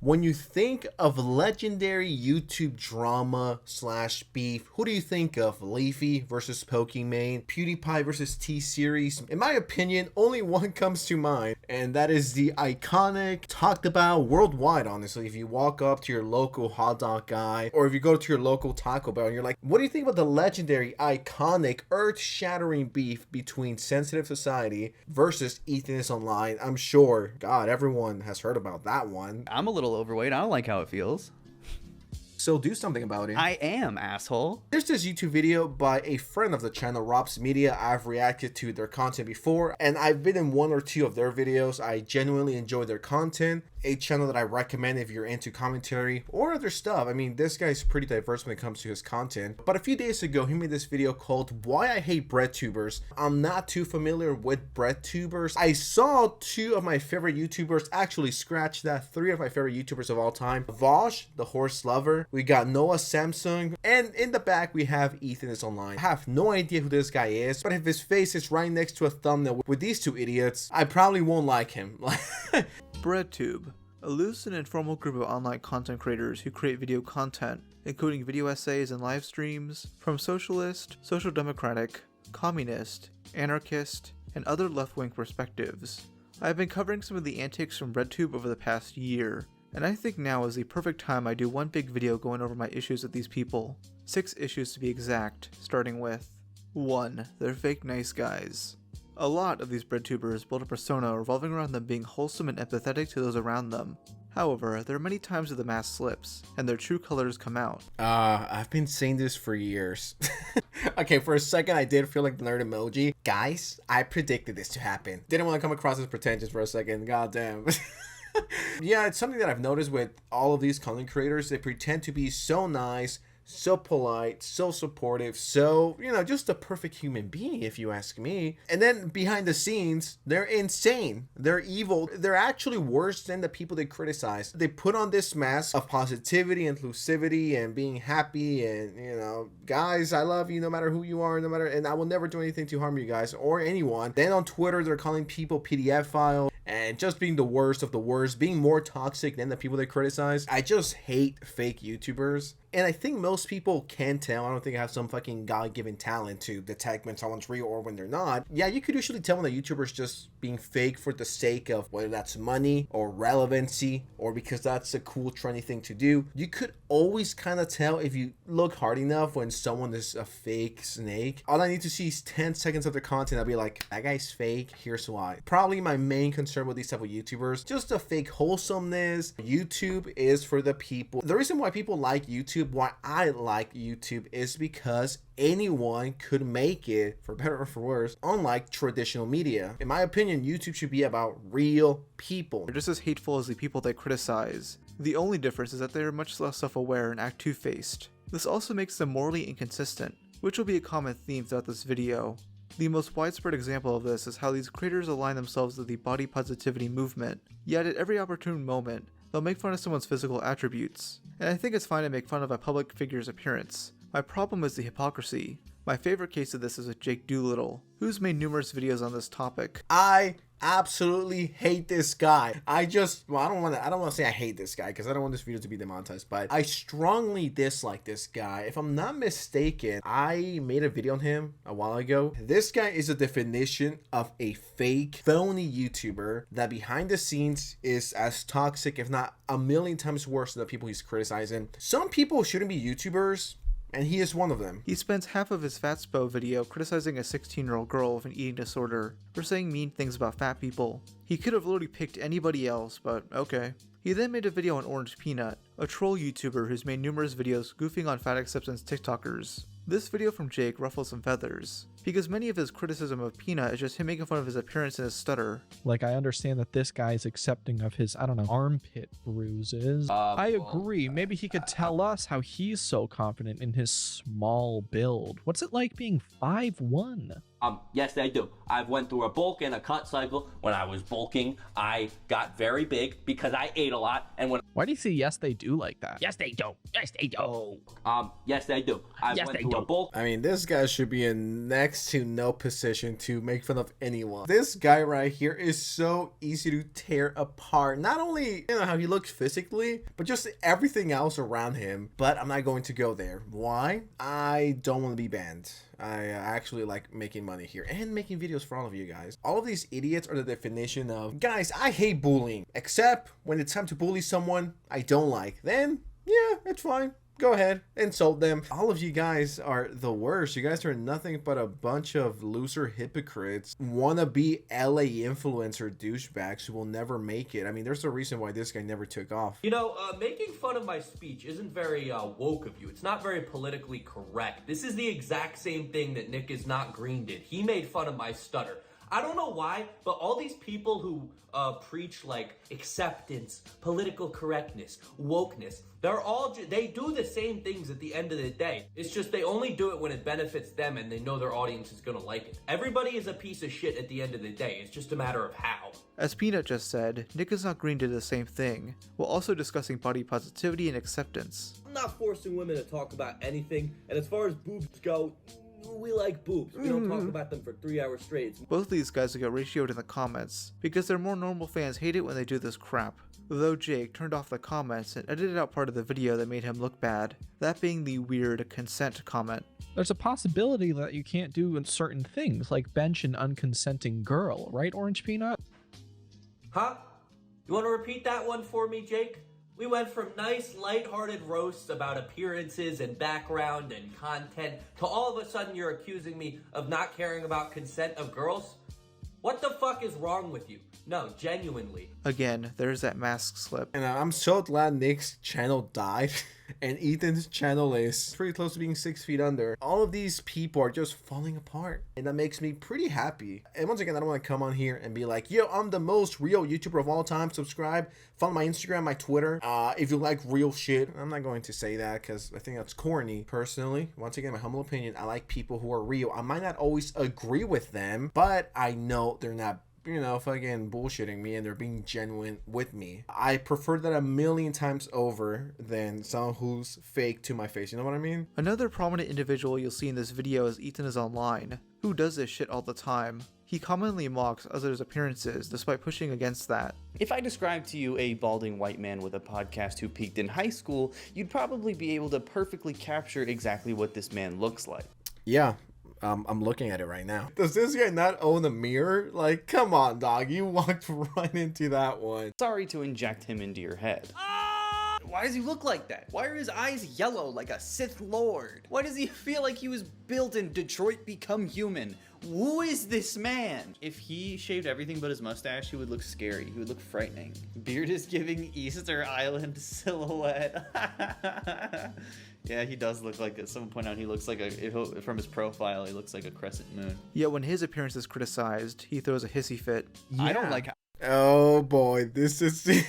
When you think of legendary YouTube drama slash beef, who do you think of? Leafy versus Pokimane, PewDiePie versus T-Series? In my opinion, only one comes to mind, and that is the iconic, talked about worldwide, honestly. If you walk up to your local hot dog guy, or if you go to your local Taco Bell and you're like, what do you think about the legendary, iconic, earth-shattering beef between Sensitive Society versus Ethan is Online? I'm sure, God, everyone has heard about that one. I'm a little overweight. I don't like how it feels. So do something about it. I am, asshole. There's this YouTube video by a friend of the channel, Rob's Media. I've reacted to their content before, and I've been in one or two of their videos. I genuinely enjoy their content. A channel that I recommend if you're into commentary or other stuff. I mean, this guy's pretty diverse when it comes to his content. But a few days ago, he made this video called Why I Hate BreadTubers. I'm not too familiar with BreadTubers. I saw two of my favorite YouTubers, actually scratch that, three of my favorite YouTubers of all time. Vosh, the horse lover. We got Noah Samsung. And in the back, we have Ethan is Online. I have no idea who this guy is, but if his face is right next to a thumbnail with these two idiots, I probably won't like him. BreadTube, a loose and informal group of online content creators who create video content, including video essays and live streams, from socialist, social democratic, communist, anarchist, and other left-wing perspectives. I have been covering some of the antics from BreadTube over the past year, and I think now is the perfect time I do one big video going over my issues with these people. 6 issues to be exact, starting with 1. They're fake nice guys. A lot of these BreadTubers build a persona revolving around them being wholesome and empathetic to those around them. However, there are many times that the mask slips, and their true colors come out. I've been saying this for years. Okay, for a second I did feel like the nerd emoji. Guys, I predicted this to happen. Didn't want to come across as pretentious for a second, goddamn. Yeah, it's something that I've noticed with all of these content creators. They pretend to be so nice, so polite, so supportive, so, you know, just a perfect human being, if you ask me. And then behind the scenes, they're insane. They're evil. They're actually worse than the people they criticize. They put on this mask of positivity, inclusivity, and being happy, and, you know, guys, I love you no matter who you are, no matter, and I will never do anything to harm you guys or anyone. Then on Twitter, they're calling people PDF files and just being the worst of the worst, being more toxic than the people they criticize. I just hate fake YouTubers. And I think most people can tell. I don't think I have some fucking God-given talent to detect when someone's real or when they're not. Yeah, you could usually tell when a YouTuber's just being fake for the sake of whether that's money or relevancy or because that's a cool, trendy thing to do. You could always kind of tell if you look hard enough when someone is a fake snake. All I need to see is 10 seconds of their content. I'll be like, that guy's fake. Here's why. Probably my main concern with these type of YouTubers, just the fake wholesomeness. YouTube is for the people. The reason why people like YouTube, why I like YouTube, is because anyone could make it, for better or for worse, unlike traditional media. In my opinion, YouTube should be about real people. They're just as hateful as the people they criticize. The only difference is that they are much less self-aware and act two-faced. This also makes them morally inconsistent, which will be a common theme throughout this video. The most widespread example of this is how these creators align themselves with the body positivity movement, yet at every opportune moment, they'll make fun of someone's physical attributes. And I think it's fine to make fun of a public figure's appearance. My problem is the hypocrisy. My favorite case of this is with Jake Doolittle, who's made numerous videos on this topic. I absolutely hate this guy. I don't want to say I hate this guy because I don't want this video to be demonetized, but I strongly dislike this guy. If I'm not mistaken, I made a video on him a while ago. This guy is a definition of a fake, phony YouTuber that behind the scenes is as toxic, if not a million times worse than the people he's criticizing. Some people shouldn't be YouTubers, and he is one of them. He spends half of his Fatspo video criticizing a 16-year-old girl with an eating disorder for saying mean things about fat people. He could have literally picked anybody else, but okay. He then made a video on Orange Peanut, a troll YouTuber who's made numerous videos goofing on fat acceptance TikTokers. This video from Jake ruffles some feathers, because many of his criticism of Peanut is just him making fun of his appearance and his stutter. Like, I understand that this guy is accepting of his, I don't know, armpit bruises. I agree. Maybe he could tell us how he's so confident in his small build. What's it like being 5'1"? Yes, I do. I've went through a bulk and a cut cycle. When I was bulking, I got very big because I ate a lot. And when Why do you say yes they do like that? Yes, they do. Yes, they do. yes, I do. I went through a bulk. I mean, this guy should be in next next to no position to make fun of anyone. This guy right here is so easy to tear apart. Not only, you know, how he looks physically, but just everything else around him. But I'm not going to go there. Why? I don't want to be banned. I actually like making money here and making videos for all of you guys. All of these idiots are the definition of, guys, I hate bullying, except when it's time to bully someone I don't like. Then, yeah, it's fine. Go ahead, insult them. All of you guys are the worst. You guys are nothing but a bunch of loser hypocrites, wannabe LA influencer douchebags who will never make it. I mean, there's a reason why this guy never took off. You know, making fun of my speech isn't very woke of you. It's not very politically correct. This is the exact same thing that Nick is Not Green did. He made fun of my stutter. I don't know why, but all these people who preach like acceptance, political correctness, wokeness, they do the same things at the end of the day. It's just they only do it when it benefits them and they know their audience is gonna like it. Everybody is a piece of shit at the end of the day. It's just a matter of how. As Peanut just said, Nick is Not Green did the same thing, while also discussing body positivity and acceptance. I'm not forcing women to talk about anything, and as far as boobs go, we like boobs. We don't talk about them for 3 hours straight. Both of these guys will get ratioed in the comments, because their more normal fans hate it when they do this crap. Though Jake turned off the comments and edited out part of the video that made him look bad, that being the weird consent comment. There's a possibility that you can't do certain things, like bench an unconsenting girl, right, Orange Peanut? Huh? You want to repeat that one for me, Jake? We went from nice, lighthearted roasts about appearances and background and content to all of a sudden you're accusing me of not caring about consent of girls? What the fuck is wrong with you? No, genuinely. Again, there's that mask slip. And I'm so glad Nick's channel died and Ethan's channel is pretty close to being 6 feet under. All of these people are just falling apart and that makes me pretty happy. And once again, I don't want to come on here and be like, yo, I'm the most real YouTuber of all time. Subscribe, follow my Instagram, my Twitter. If you like real shit, I'm not going to say that because I think that's corny. Personally, once again, my humble opinion, I like people who are real. I might not always agree with them, but I know they're not, you know, fucking bullshitting me and they're being genuine with me. I prefer that a million times over than someone who's fake to my face. You know what I mean? Another prominent individual you'll see in this video is Ethan is Online, who does this shit all the time. He commonly mocks others' appearances despite pushing against that. If I described to you a balding white man with a podcast who peaked in high school, you'd probably be able to perfectly capture exactly what this man looks like. Yeah. I'm looking at it right now. Does this guy not own a mirror? Like, come on, dog. You walked right into that one. Sorry to inject him into your head. Why does he look like that? Why are his eyes yellow like a Sith Lord? Why does he feel like he was built in Detroit Become Human? Who is this man? If he shaved everything but his mustache, he would look scary. He would look frightening. Beard is giving Easter Island silhouette. Yeah, he does look like it. Someone point out he looks like from his profile, he looks like a crescent moon. Yet when his appearance is criticized, he throws a hissy fit. Yeah. I don't like how Oh boy, this is I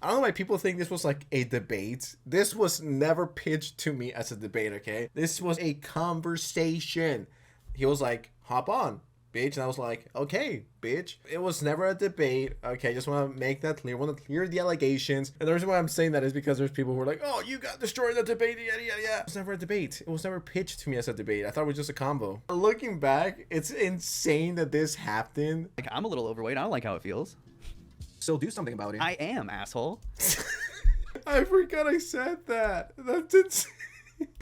don't know why people think this was like a debate. This was never pitched to me as a debate, okay? This was a conversation. He was like, hop on, bitch. And I was like, okay, bitch. It was never a debate. Okay, just want to make that clear. Want to clear the allegations. And the reason why I'm saying that is because there's people who are like, oh, you got destroyed in the debate, yada, yada, yada. It was never a debate. It was never pitched to me as a debate. I thought it was just a combo. Looking back, it's insane that this happened. like I'm a little overweight. I don't like how it feels. So do something about it. I am, asshole. I forgot I said that. That's insane.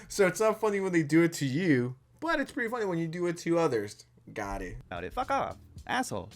So it's not funny when they do it to you, but it's pretty funny when you do it to others. Got it. About it. Fuck off, asshole.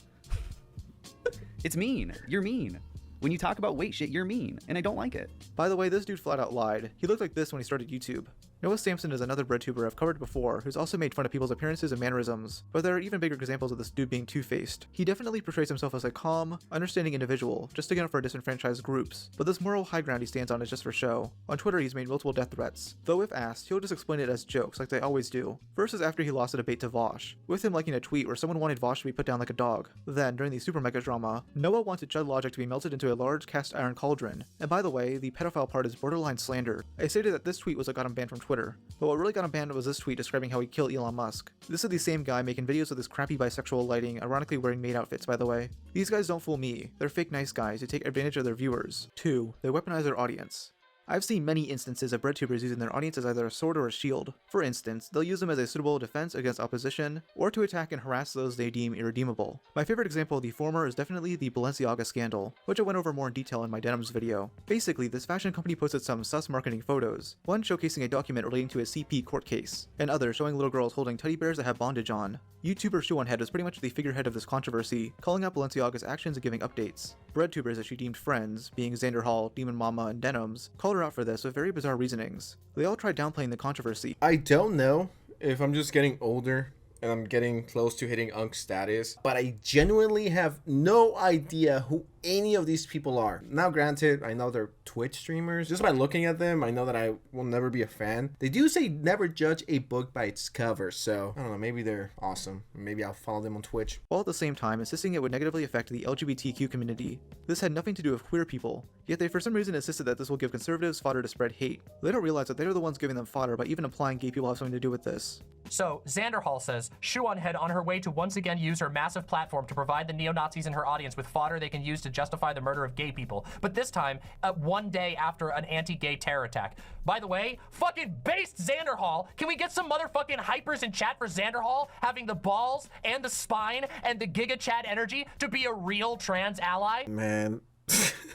It's mean. You're mean. When you talk about weight shit, you're mean, and I don't like it. By the way, this dude flat out lied. He looked like this when he started YouTube. Noah Sampson is another BreadTuber I've covered before, who's also made fun of people's appearances and mannerisms, but there are even bigger examples of this dude being two-faced. He definitely portrays himself as a calm, understanding individual, just sticking up for disenfranchised groups, but this moral high ground he stands on is just for show. On Twitter, he's made multiple death threats, though if asked, he'll just explain it as jokes like they always do. First is after he lost a debate to Vosh, with him liking a tweet where someone wanted Vosh to be put down like a dog. Then, during the super mega drama, Noah wanted Judd Logic to be melted into a large cast iron cauldron, and by the way, the pedophile part is borderline slander. I stated that this tweet was what got him banned from Twitter, but what really got him banned was this tweet describing how he killed Elon Musk. This is the same guy making videos with this crappy bisexual lighting, ironically wearing maid outfits by the way. These guys don't fool me, they're fake nice guys who take advantage of their viewers. 2. They weaponize their audience. I've seen many instances of BreadTubers using their audience as either a sword or a shield. For instance, they'll use them as a suitable defense against opposition, or to attack and harass those they deem irredeemable. My favorite example of the former is definitely the Balenciaga scandal, which I went over more in detail in my denims video. Basically, this fashion company posted some sus marketing photos, one showcasing a document relating to a CP court case, and others showing little girls holding teddy bears that have bondage on. YouTuber Shoeonhead was pretty much the figurehead of this controversy, calling out Balenciaga's actions and giving updates. BreadTubers that she deemed friends, being Xander Hall, Demon Mama, and Denims, called her out for this with very bizarre reasonings. They all tried downplaying the controversy. I don't know if I'm just getting older and I'm getting close to hitting Unk status, but I genuinely have no idea who any of these people are. Now granted, I know they're Twitch streamers. Just by looking at them, I know that I will never be a fan. They do say never judge a book by its cover, so I don't know, maybe they're awesome. Maybe I'll follow them on Twitch. While at the same time insisting it would negatively affect the LGBTQ community. This had nothing to do with queer people, yet they for some reason insisted that this will give conservatives fodder to spread hate. They don't realize that they're the ones giving them fodder by even implying gay people have something to do with this. So, Xander Hall says, Shoeonhead on her way to once again use her massive platform to provide the neo-Nazis in her audience with fodder they can use to justify the murder of gay people. But this time, one day after an anti-gay terror attack. By the way, fucking based Xander Hall. Can we get some motherfucking hypers in chat for Xander Hall having the balls and the spine and the giga chat energy to be a real trans ally? Man.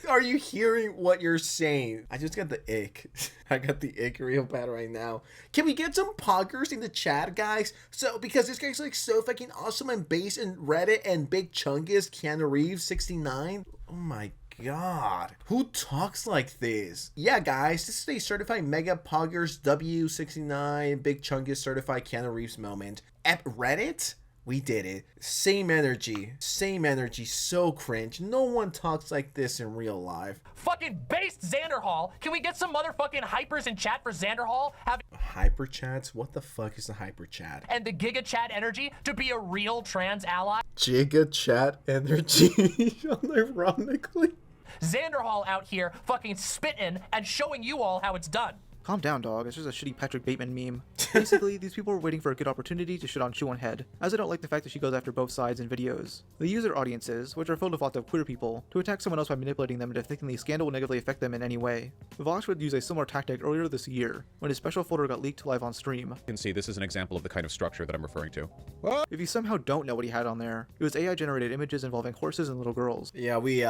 Are you hearing what you're saying? I just got the ick. I got the ick real bad right now. Can we get some poggers in the chat, guys? So, because this guy's like so fucking awesome and base and Reddit and Big Chungus, Keanu Reeves 69. Oh my god. Who talks like this? Yeah, guys, this is a certified mega poggers W69 Big Chungus certified Keanu Reeves moment. At Reddit? We did it. Same energy, so cringe. No one talks like this in real life. Fucking based Xander Hall. Can we get some motherfucking hypers in chat for Xander Hall having hyper chats? What the fuck is a hyper chat? and the giga chat energy to be a real trans ally? Giga chat energy, unironically. Xander Hall out here fucking spitting and showing you all how it's done. Calm down, dog. It's just a shitty Patrick Bateman meme. Basically, these people were waiting for a good opportunity to shit on Shoeonhead, as I don't like the fact that she goes after both sides in videos. They use their audiences, which are filled with lots of queer people, to attack someone else by manipulating them into thinking the scandal will negatively affect them in any way. Vosh would use a similar tactic earlier this year, when his special folder got leaked live on stream. You can see this is an example of the kind of structure that I'm referring to. If you somehow don't know what he had on there, it was AI-generated images involving horses and little girls. Yeah, we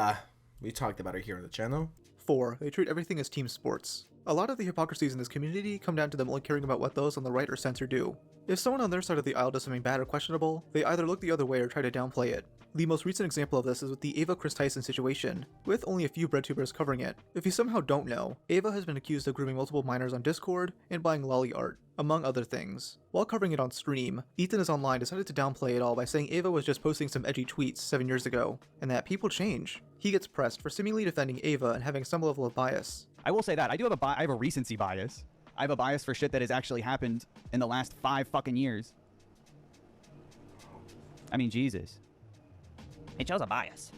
talked about it here on the channel. 4. They treat everything as team sports. A lot of the hypocrisies in this community come down to them only caring about what those on the right or censor do. If someone on their side of the aisle does something bad or questionable, they either look the other way or try to downplay it. The most recent example of this is with the Ava Chris Tyson situation, with only a few BreadTubers covering it. If you somehow don't know, Ava has been accused of grooming multiple minors on Discord and buying lolly art, among other things. While covering it on stream, Ethan is online decided to downplay it all by saying Ava was just posting some edgy tweets 7 years ago, and that people change. He gets pressed for seemingly defending Ava and having some level of bias. I will say that I do have I have a recency bias. I have a bias for shit that has actually happened in the last 5 fucking years. I mean, Jesus. It shows a bias.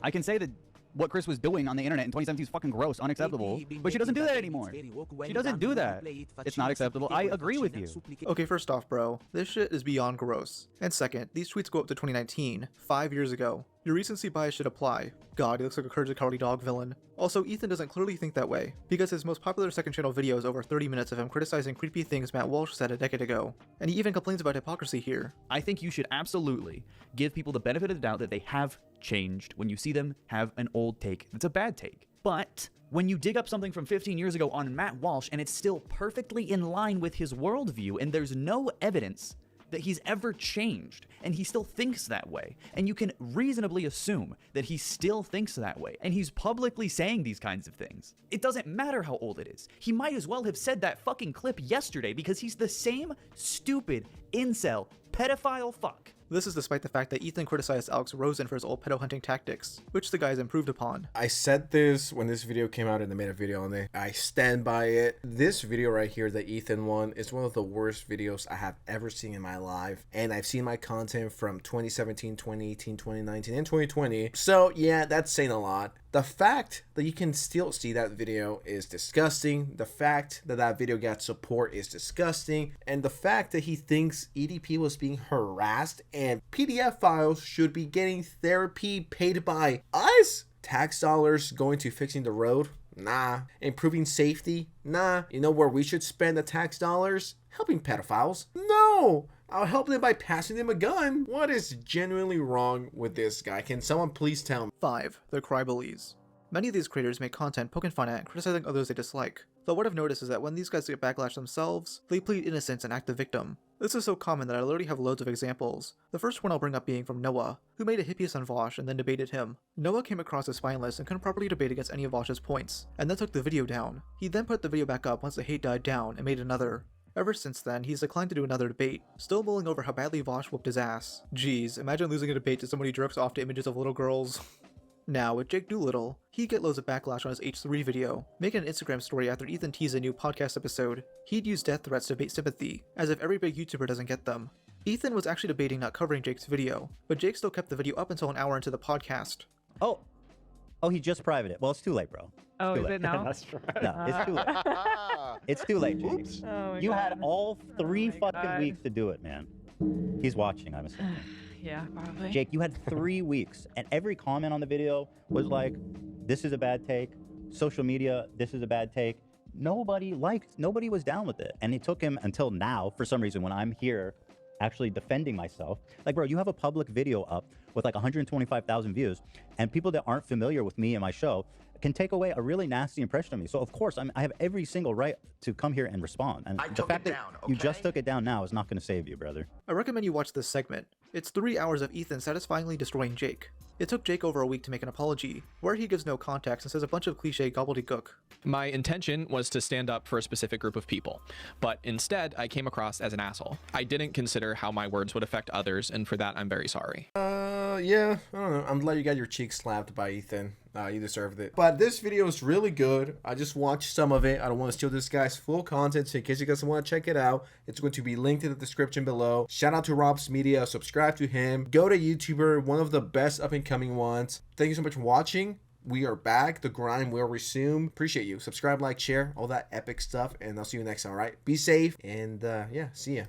I can say that what Chris was doing on the internet in 2017 is fucking gross, unacceptable, but she doesn't do that anymore. She doesn't do that. It's not acceptable. I agree with you. Okay, first off, bro, this shit is beyond gross. And second, these tweets go up to 2019, 5 years ago. Your recency bias should apply. God, he looks like a Courage the Cowardly Dog villain. Also, Ethan doesn't clearly think that way, because his most popular second channel video is over 30 minutes of him criticizing creepy things Matt Walsh said a decade ago. And he even complains about hypocrisy here. I think you should absolutely give people the benefit of the doubt that they have changed when you see them have an old take that's a bad take. But when you dig up something from 15 years ago on Matt Walsh and it's still perfectly in line with his worldview and there's no evidence that he's ever changed, and he still thinks that way, and you can reasonably assume that he still thinks that way, and he's publicly saying these kinds of things. It doesn't matter how old it is. He might as well have said that fucking clip yesterday because he's the same stupid incel pedophile fuck. This is despite the fact that Ethan criticized Alex Rosen for his old pedo hunting tactics, which the guys improved upon. I said this when this video came out and I made a video on it. I stand by it. This video right here that Ethan won is one of the worst videos I have ever seen in my life. And I've seen my content from 2017, 2018, 2019, and 2020. So yeah, that's saying a lot. The fact that you can still see that video is disgusting. The fact that that video got support is disgusting. And the fact that he thinks EDP was being harassed and PDF files should be getting therapy paid by us Tax dollars going to fixing the road? Nah. Improving safety? Nah. You know where we should spend the tax dollars? Helping pedophiles? No. I'll help them by passing them a gun. What is genuinely wrong with this guy? Can someone please tell me? 5. The Crybullies. Many of these creators make content poking fun at and criticizing others they dislike. Though what I've noticed is that when these guys get backlash themselves, they plead innocence and act the victim. This is so common that I literally have loads of examples. The first one I'll bring up being from Noah, who made a hit piece on Vosh and then debated him. Noah came across as spineless and couldn't properly debate against any of Vosh's points, and then took the video down. He then put the video back up once the hate died down and made another. Ever since then, he's declined to do another debate, still mulling over how badly Vosh whooped his ass. Jeez, imagine losing a debate to somebody who jerks off to images of little girls. Now, with Jake Doolittle, he'd get loads of backlash on his H3 video, making an Instagram story after Ethan teased a new podcast episode. He'd use death threats to bait sympathy, as if every big YouTuber doesn't get them. Ethan was actually debating not covering Jake's video, but Jake still kept the video up until an hour into the podcast. Oh, he just privated it. Well, it's too late, bro. Oh, is it now? No, it's too late. It's too late, Jake. Oh You had all 3 fucking weeks to do it, man. He's watching, I'm assuming. Yeah, probably. Jake, you had 3 weeks, and every comment on the video was like, this is a bad take. Social media, this is a bad take. Nobody was down with it. And it took him until now, for some reason, when I'm here actually defending myself. Like, bro, you have a public video up with like 125,000 views, and people that aren't familiar with me and my show can take away a really nasty impression of me. So of course, I have every single right to come here and respond. And the fact that you just took it down now is not going to save you, brother. I recommend you watch this segment. It's 3 hours of Ethan satisfyingly destroying Jake. It took Jake over a week to make an apology, where he gives no context and says a bunch of cliche gobbledygook. My intention was to stand up for a specific group of people, but instead I came across as an asshole. I didn't consider how my words would affect others, and for that I'm very sorry. Yeah, I don't know. I'm glad you got your cheek slapped by Ethan. You deserved it. But this video is really good. I just watched some of it. I don't want to steal this guy's full content, so in case you guys want to check it out, it's going to be linked in the description below. Shout out to Rob's Media. Subscribe to him. Go to YouTuber, one of the best up-and-coming ones. Thank you so much for watching. We are back. The grind will resume. Appreciate you. Subscribe, like, share, all that epic stuff, and I'll see you next time, all right? Be safe, and yeah, see ya.